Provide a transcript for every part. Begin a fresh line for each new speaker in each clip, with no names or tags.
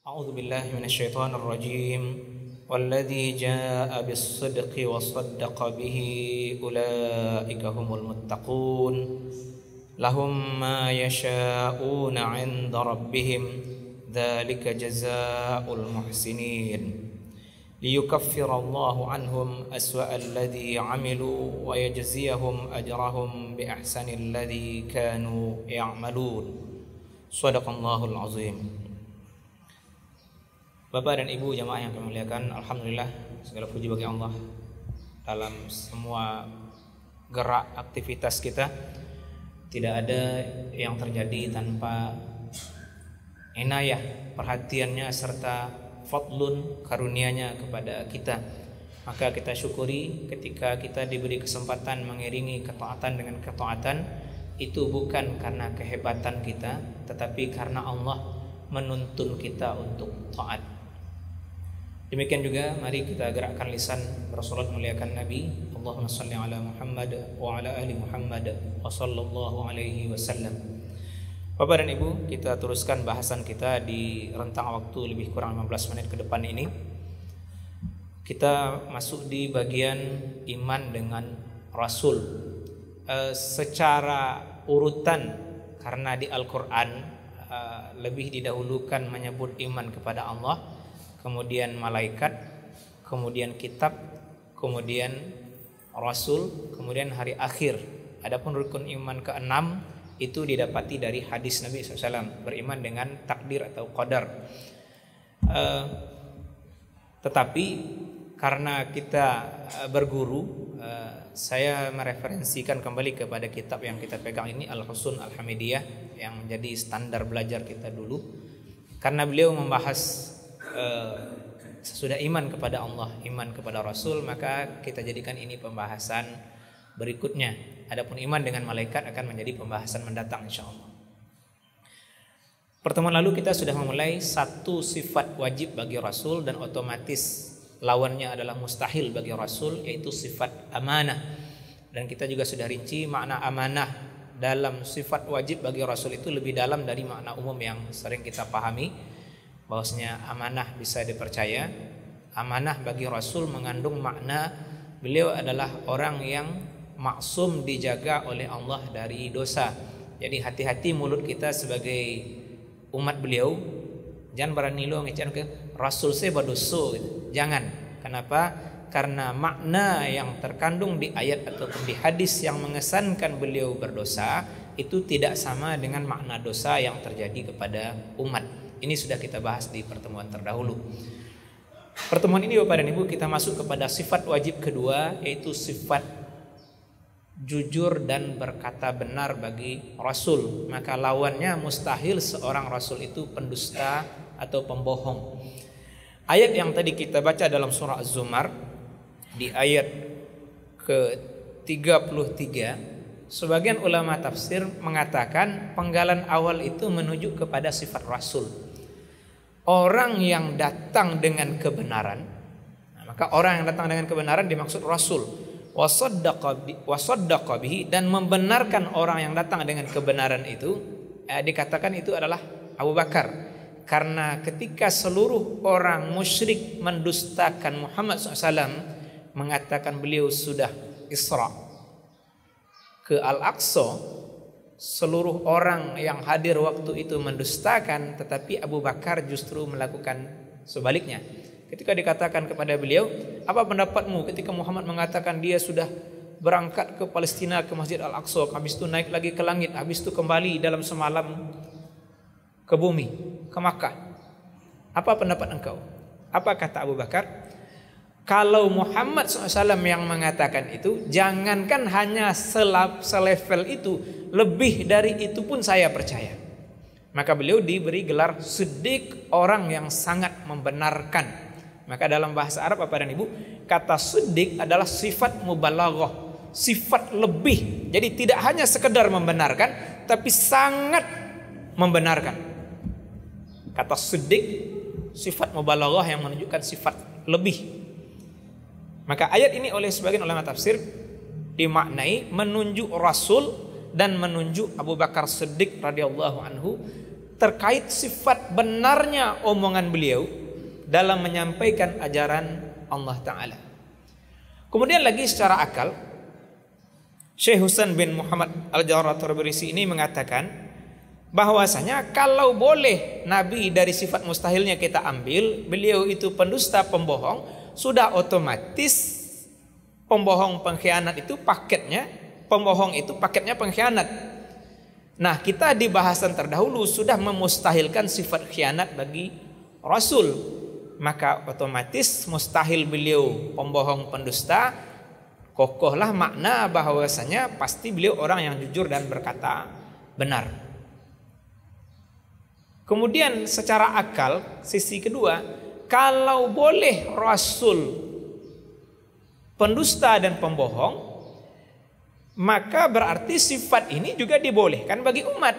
أعوذ بالله من الشيطان الرجيم والذي جاء بالصدق وصدق به أولئك هم المتقون لهم ما يشاءون عند ربهم ذلك جزاء المحسنين ليكفر الله عنهم أسوأ الذي عملوا ويجزيهم أجرهم بأحسن الذي كانوا يعملون صدق الله العظيم. Bapak dan Ibu jamaah yang kami muliakan, alhamdulillah segala puji bagi Allah dalam semua gerak aktivitas kita. Tidak ada yang terjadi tanpa inayah, perhatiannya serta fadlun, karunia-Nya kepada kita. Maka kita syukuri ketika kita diberi kesempatan mengiringi ketaatan dengan ketaatan. Itu bukan karena kehebatan kita, tetapi karena Allah menuntun kita untuk taat. Demikian juga mari kita gerakkan lisan bersolat muliakan Nabi. Allahumma salli ala Muhammad wa ala ali Muhammad wa sallallahu alaihi wasallam. Bapak dan Ibu, kita teruskan bahasan kita di rentang waktu lebih kurang 15 menit ke depan ini. Kita masuk di bagian iman dengan Rasul. Secara urutan, karena di Al-Quran lebih didahulukan menyebut iman kepada Allah, kemudian malaikat, kemudian kitab, kemudian Rasul, kemudian hari akhir. Adapun rukun iman ke-6 itu didapati dari hadis Nabi SAW, beriman dengan takdir atau qadar. Tetapi karena kita berguru, saya mereferensikan kembali kepada kitab yang kita pegang ini, Al-Husun Al-Hamidiyah, yang menjadi standar belajar kita dulu. Karena beliau membahas sesudah iman kepada Allah, iman kepada Rasul, maka kita jadikan ini pembahasan berikutnya. Adapun iman dengan malaikat akan menjadi pembahasan mendatang insyaallah. Pertemuan lalu kita sudah memulai satu sifat wajib bagi Rasul dan otomatis lawannya adalah mustahil bagi Rasul, yaitu sifat amanah. Dan kita juga sudah rinci makna amanah dalam sifat wajib bagi Rasul itu lebih dalam dari makna umum yang sering kita pahami. Bahwasanya amanah bisa dipercaya. Amanah bagi Rasul mengandung makna beliau adalah orang yang maksum, dijaga oleh Allah dari dosa. Jadi hati-hati mulut kita sebagai umat beliau, jangan berani lo ngecen ke Rasul saya berdosa gitu. Jangan. Kenapa? Karena makna yang terkandung di ayat ataupun di hadis yang mengesankan beliau berdosa itu tidak sama dengan makna dosa yang terjadi kepada umat. Ini sudah kita bahas di pertemuan terdahulu. Pertemuan ini Bapak dan Ibu kita masuk kepada sifat wajib kedua, yaitu sifat jujur dan berkata benar bagi Rasul. Maka lawannya mustahil seorang Rasul itu pendusta atau pembohong. Ayat yang tadi kita baca dalam surah Az-Zumar di ayat ke-33, sebagian ulama tafsir mengatakan penggalan awal itu menuju kepada sifat Rasul. Orang yang datang dengan kebenaran, maka orang yang datang dengan kebenaran dimaksud Rasul. Wasaddaqa bihi, dan membenarkan orang yang datang dengan kebenaran itu, dikatakan itu adalah Abu Bakar. Karena ketika seluruh orang musyrik mendustakan Muhammad SAW, mengatakan beliau sudah Isra ke Al-Aqsa, seluruh orang yang hadir waktu itu mendustakan, tetapi Abu Bakar justru melakukan sebaliknya. Ketika dikatakan kepada beliau, apa pendapatmu ketika Muhammad mengatakan dia sudah berangkat ke Palestina, ke Masjid Al-Aqsa, habis itu naik lagi ke langit, habis itu kembali dalam semalam ke bumi, ke Makkah. Apa pendapat engkau? Apa kata Abu Bakar? Kalau Muhammad SAW yang mengatakan itu, jangankan hanya selevel itu, lebih dari itu pun saya percaya. Maka beliau diberi gelar Siddiq, orang yang sangat membenarkan. Maka dalam bahasa Arab Bapak dan Ibu, kata Siddiq adalah sifat mubalaghah, sifat lebih. Jadi tidak hanya sekedar membenarkan, tapi sangat membenarkan. Kata Siddiq, sifat mubalaghah yang menunjukkan sifat lebih. Maka ayat ini oleh sebagian ulama tafsir dimaknai menunjuk Rasul dan menunjuk Abu Bakar Siddiq radhiyallahu anhu terkait sifat benarnya omongan beliau dalam menyampaikan ajaran Allah Ta'ala. Kemudian lagi secara akal, Syekh Husain bin Muhammad Al-Jawhar At-Tabrisi ini mengatakan bahwasanya kalau boleh Nabi dari sifat mustahilnya kita ambil, beliau itu pendusta, pembohong, sudah otomatis pembohong pengkhianat itu paketnya, pembohong itu paketnya pengkhianat. Nah, kita di bahasan terdahulu sudah memustahilkan sifat khianat bagi Rasul. Maka otomatis mustahil beliau pembohong, pendusta. Kokohlah makna bahwasanya pasti beliau orang yang jujur dan berkata benar. Kemudian secara akal, sisi kedua, kalau boleh Rasul pendusta dan pembohong, maka berarti sifat ini juga dibolehkan bagi umat.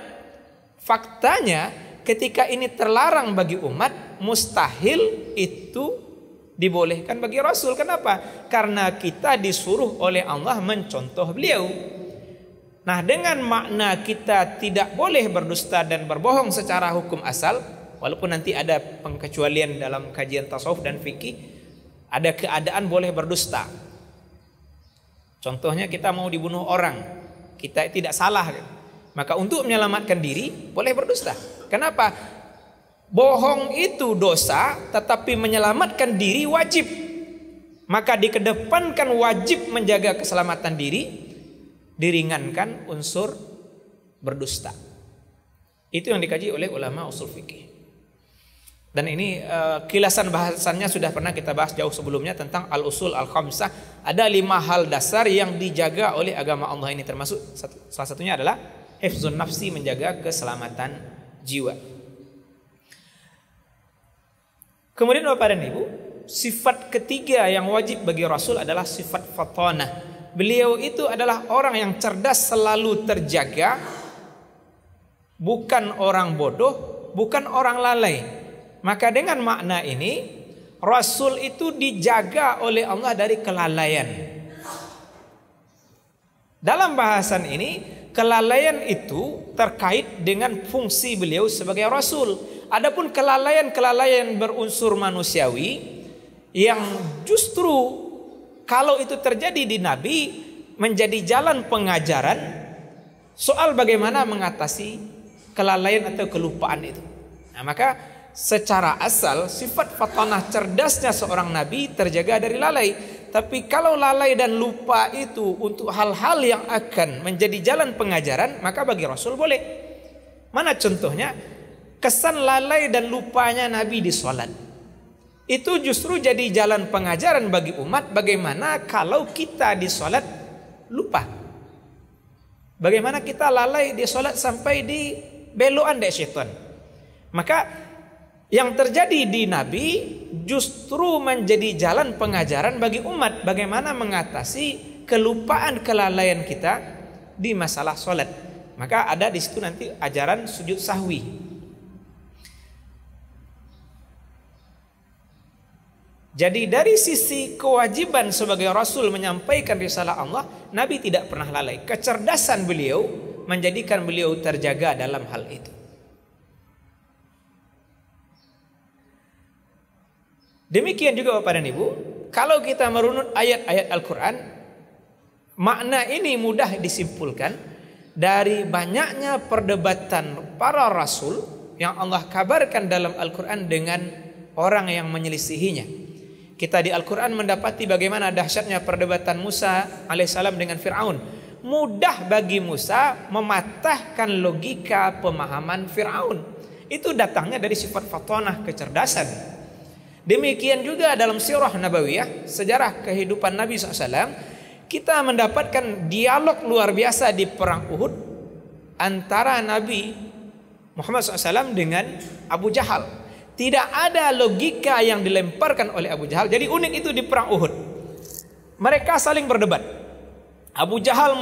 Faktanya ketika ini terlarang bagi umat, mustahil itu dibolehkan bagi Rasul. Kenapa? Karena kita disuruh oleh Allah mencontoh beliau. Nah, dengan makna kita tidak boleh berdusta dan berbohong secara hukum asal, walaupun nanti ada pengecualian dalam kajian tasawuf dan fikih, ada keadaan boleh berdusta. Contohnya kita mau dibunuh orang, kita tidak salah, maka untuk menyelamatkan diri boleh berdusta. Kenapa? Bohong itu dosa, tetapi menyelamatkan diri wajib. Maka dikedepankan wajib menjaga keselamatan diri, diringankan unsur berdusta. Itu yang dikaji oleh ulama usul fikih. Dan ini kilasan bahasannya sudah pernah kita bahas jauh sebelumnya tentang al-usul al-khamsah. Ada 5 hal dasar yang dijaga oleh agama Allah ini, termasuk salah satunya adalah hifzun nafsi, menjaga keselamatan jiwa. Kemudian Bapak dan Ibu, sifat ketiga yang wajib bagi Rasul adalah sifat fatanah. Beliau itu adalah orang yang cerdas, selalu terjaga, bukan orang bodoh, bukan orang lalai. Maka dengan makna ini, Rasul itu dijaga oleh Allah dari kelalaian. Dalam bahasan ini, kelalaian itu terkait dengan fungsi beliau sebagai Rasul. Adapun kelalaian-kelalaian berunsur manusiawi yang justru kalau itu terjadi di Nabi menjadi jalan pengajaran soal bagaimana mengatasi kelalaian atau kelupaan itu. Nah, maka secara asal sifat fatanah, cerdasnya seorang nabi terjaga dari lalai. Tapi kalau lalai dan lupa itu untuk hal-hal yang akan menjadi jalan pengajaran, maka bagi Rasul boleh. Mana contohnya? Kesan lalai dan lupanya Nabi di sholat, itu justru jadi jalan pengajaran bagi umat. Bagaimana kalau kita di sholat lupa? Bagaimana kita lalai di sholat sampai di belokan dari syaitan? Maka yang terjadi di Nabi justru menjadi jalan pengajaran bagi umat bagaimana mengatasi kelupaan, kelalaian kita di masalah sholat. Maka ada di situ nanti ajaran sujud sahwi. Jadi dari sisi kewajiban sebagai Rasul menyampaikan risalah Allah, Nabi tidak pernah lalai. Kecerdasan beliau menjadikan beliau terjaga dalam hal itu. Demikian juga Bapak dan Ibu, kalau kita merunut ayat-ayat Al-Quran, makna ini mudah disimpulkan dari banyaknya perdebatan para Rasul yang Allah kabarkan dalam Al-Quran dengan orang yang menyelisihinya. Kita di Al-Quran mendapati bagaimana dahsyatnya perdebatan Musa alaihissalam dengan Fir'aun. Mudah bagi Musa mematahkan logika pemahaman Fir'aun. Itu datangnya dari sifat fatanah, kecerdasan. Demikian juga dalam sirah Nabawiyah, sejarah kehidupan Nabi SAW, kita mendapatkan dialog luar biasa di perang Uhud antara Nabi Muhammad SAW dengan Abu Jahal. Tidak ada logika yang dilemparkan oleh Abu Jahal. Jadi unik itu di perang Uhud. Mereka saling berdebat. Abu Jahal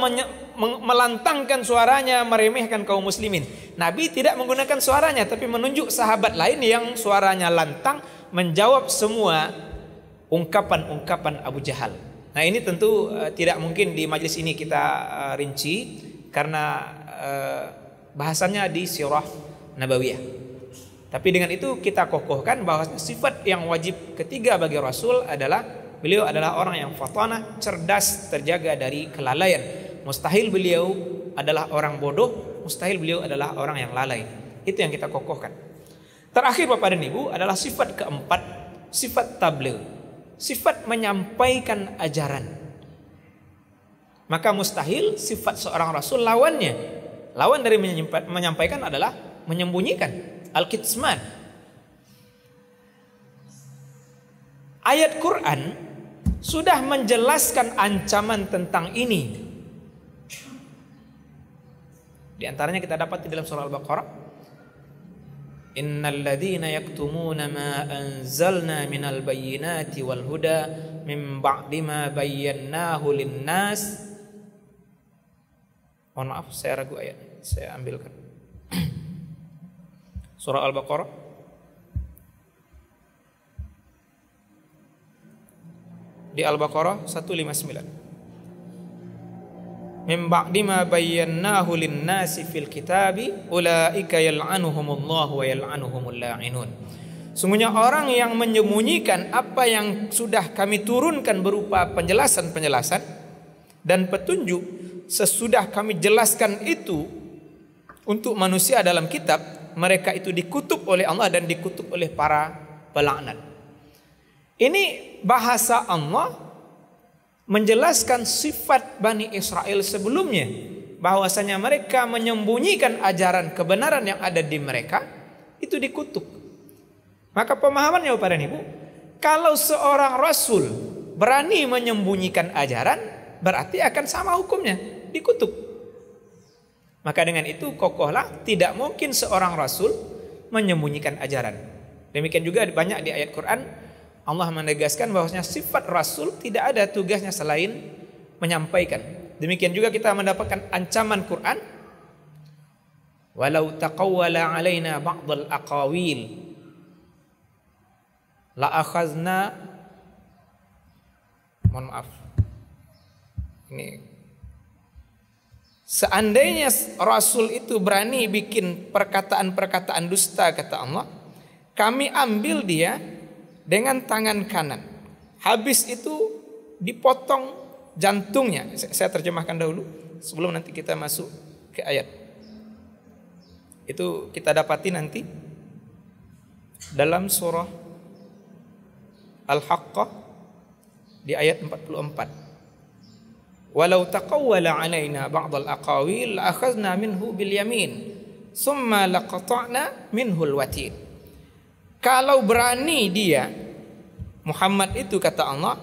melantangkan suaranya, meremehkan kaum muslimin. Nabi tidak menggunakan suaranya, tapi menunjuk sahabat lain yang suaranya lantang menjawab semua ungkapan-ungkapan Abu Jahal. Nah, ini tentu tidak mungkin di majelis ini kita rinci karena bahasannya di sirah nabawiyah. Tapi dengan itu kita kokohkan bahwa sifat yang wajib ketiga bagi Rasul adalah beliau adalah orang yang fatanah, cerdas, terjaga dari kelalaian. Mustahil beliau adalah orang bodoh, mustahil beliau adalah orang yang lalai. Itu yang kita kokohkan. Terakhir Bapak dan Ibu adalah sifat keempat, sifat tabligh, sifat menyampaikan ajaran. Maka mustahil sifat seorang Rasul lawannya. Lawan dari menyampaikan adalah menyembunyikan, al-kitman. Ayat Quran sudah menjelaskan ancaman tentang ini. Di antaranya kita dapat di dalam surah Al-Baqarah, innal ladzina yaktumuna ma anzalna minal bayyinati wal huda min ba'di ma bayyanahu lin-nas. Mohon maaf, saya ragu ayat. Saya ambilkan. Surah Al-Baqarah di Al-Baqarah 159. Min ba'di ma bayyanahu lin-nasi fil kitabi ulaika yal'anuhumullahu wa yal'anuhumul la'inun. Sungguhnya orang yang menyembunyikan apa yang sudah kami turunkan berupa penjelasan-penjelasan dan petunjuk sesudah kami jelaskan itu untuk manusia dalam kitab, mereka itu dikutuk oleh Allah dan dikutuk oleh para pelaknat. Ini bahasa Allah menjelaskan sifat Bani Israel sebelumnya, bahwasanya mereka menyembunyikan ajaran kebenaran yang ada di mereka, itu dikutuk. Maka pemahamannya Bapak dan Ibu, kalau seorang Rasul berani menyembunyikan ajaran, berarti akan sama hukumnya, dikutuk. Maka dengan itu kokohlah, tidak mungkin seorang Rasul menyembunyikan ajaran. Demikian juga banyak di ayat Quran Allah menegaskan bahwasanya sifat Rasul tidak ada tugasnya selain menyampaikan. Demikian juga kita mendapatkan ancaman Quran, walau taqawwala alaina ba'dal aqawil la akhazna, mohon maaf, ini seandainya Rasul itu berani bikin perkataan-perkataan dusta, kata Allah, kami ambil dia dengan tangan kanan, habis itu dipotong jantungnya. Saya terjemahkan dahulu sebelum nanti kita masuk ke ayat. Itu kita dapati nanti dalam surah Al-Haqqah di ayat 44. Walau taqawwala alaina ba'dal aqawil la akhadna minhu bil yamin summa laqata'na minhu al-watin. Kalau berani dia Muhammad itu, kata Allah,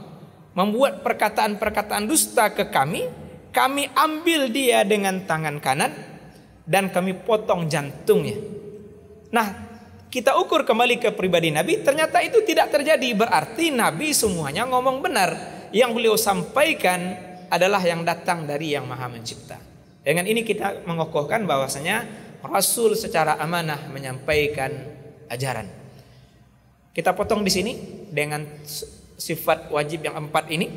membuat perkataan-perkataan dusta ke kami, kami ambil dia dengan tangan kanan dan kami potong jantungnya. Nah, kita ukur kembali ke pribadi Nabi, ternyata itu tidak terjadi. Berarti Nabi semuanya ngomong benar. Yang beliau sampaikan adalah yang datang dari Yang Maha Mencipta. Dengan ini kita mengokohkan bahwasanya Rasul secara amanah menyampaikan ajaran. Kita potong di sini dengan sifat wajib yang 4 ini.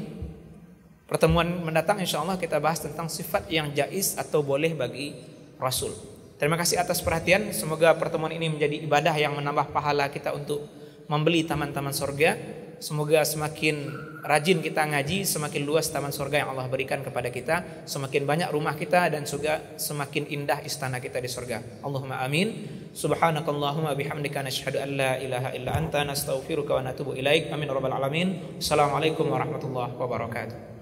Pertemuan mendatang insya Allah kita bahas tentang sifat yang jaiz atau boleh bagi Rasul. Terima kasih atas perhatian. Semoga pertemuan ini menjadi ibadah yang menambah pahala kita untuk membeli taman-taman surga. Semoga semakin rajin kita ngaji, semakin luas taman surga yang Allah berikan kepada kita, semakin banyak rumah kita, dan juga semakin indah istana kita di surga. Allahumma amin. Subhanakallahumma bihamdika nasyhadu an la ilaha illa anta nastaghfiruka wa natubu ilaik. Amin rabbal alamin. Assalamualaikum warahmatullahi wabarakatuh.